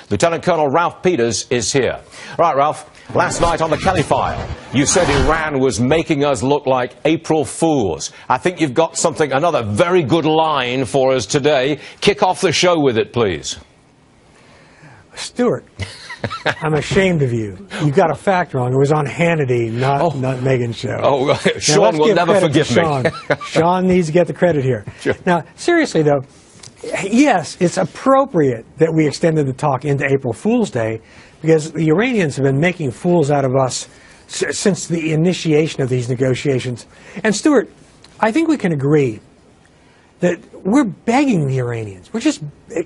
Lieutenant Colonel Ralph Peters is here. Right, Ralph, last night on the Kelly File, you said Iran was making us look like April Fools. I think you've got another very good line for us today. Kick off the show with it, please. Stuart, I'm ashamed of you. You got a fact wrong. It was on Hannity, not Megyn's show. Oh, Sean will never forgive me. Sean needs to get the credit here. Sure. Now, seriously, though, yes, it's appropriate that we extended the talk into April Fool's Day because the Iranians have been making fools out of us since the initiation of these negotiations. And, Stuart, I think we can agree that we're begging the Iranians.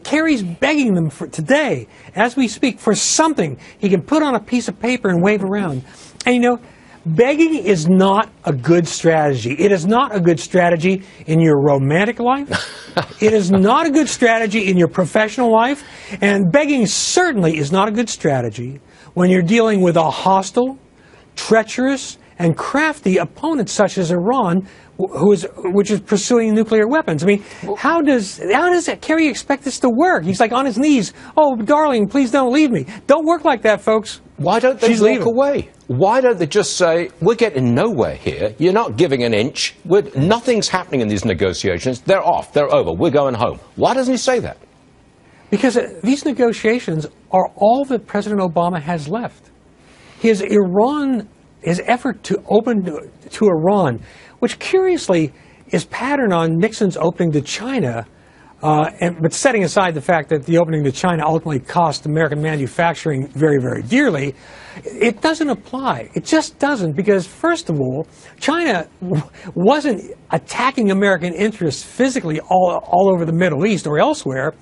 Kerry's begging them for today, as we speak, for something he can put on a piece of paper and wave around. And, you know, begging is not a good strategy. It is not a good strategy in your romantic life. It is not a good strategy in your professional life. And begging certainly is not a good strategy when you're dealing with a hostile, treacherous, and crafty opponent such as Iran, which is pursuing nuclear weapons. I mean, how does Kerry expect this to work? He's like on his knees. Oh, darling, please don't leave me. Don't work like that, folks. Why don't they walk away? Why don't they just say, we're getting nowhere here. You're not giving an inch. Nothing's happening in these negotiations. They're off. They're over. We're going home. Why doesn't he say that? Because these negotiations are all that President Obama has left. His effort to open to Iran, which curiously is patterned on Nixon's opening to China, but setting aside the fact that the opening to China ultimately cost American manufacturing very, very dearly, it doesn't apply. It just doesn't because, first of all, China wasn't attacking American interests physically all over the Middle East or elsewhere,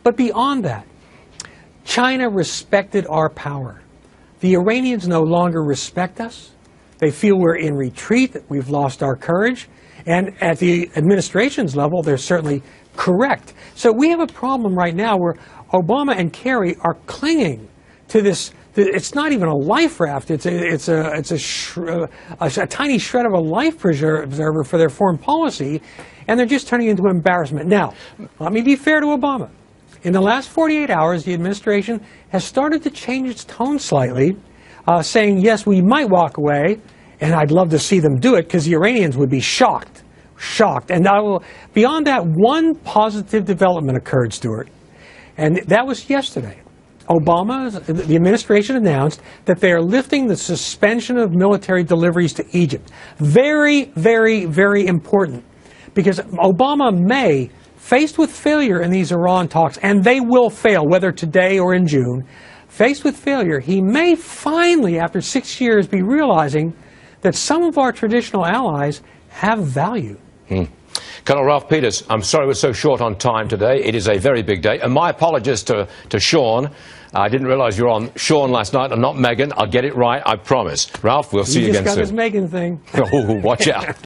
but beyond that, China respected our power. The Iranians no longer respect us. They feel we're in retreat, that we've lost our courage. And at the administration's level, they're certainly correct. So we have a problem right now where Obama and Kerry are clinging to this. It's not even a life raft. It's a tiny shred of a life preserver for their foreign policy, and they're just turning into embarrassment. Now, let me be fair to Obama. In the last 48 hours, the administration has started to change its tone slightly, saying, yes, we might walk away, and I'd love to see them do it because the Iranians would be shocked. And beyond that, one positive development occurred, Stuart, and that was yesterday. The administration announced that they are lifting the suspension of military deliveries to Egypt. Very, very, very important because Obama may, faced with failure in these Iran talks, and they will fail, whether today or in June, faced with failure, he may finally, after 6 years, be realizing that some of our traditional allies have value. Colonel Ralph Peters, I'm sorry we're so short on time today. It is a very big day. And my apologies to Sean. I didn't realize you were on Sean last night and not Megyn. I'll get it right, I promise. Ralph, we'll see you again soon. You just got this Megyn thing. Oh, watch out.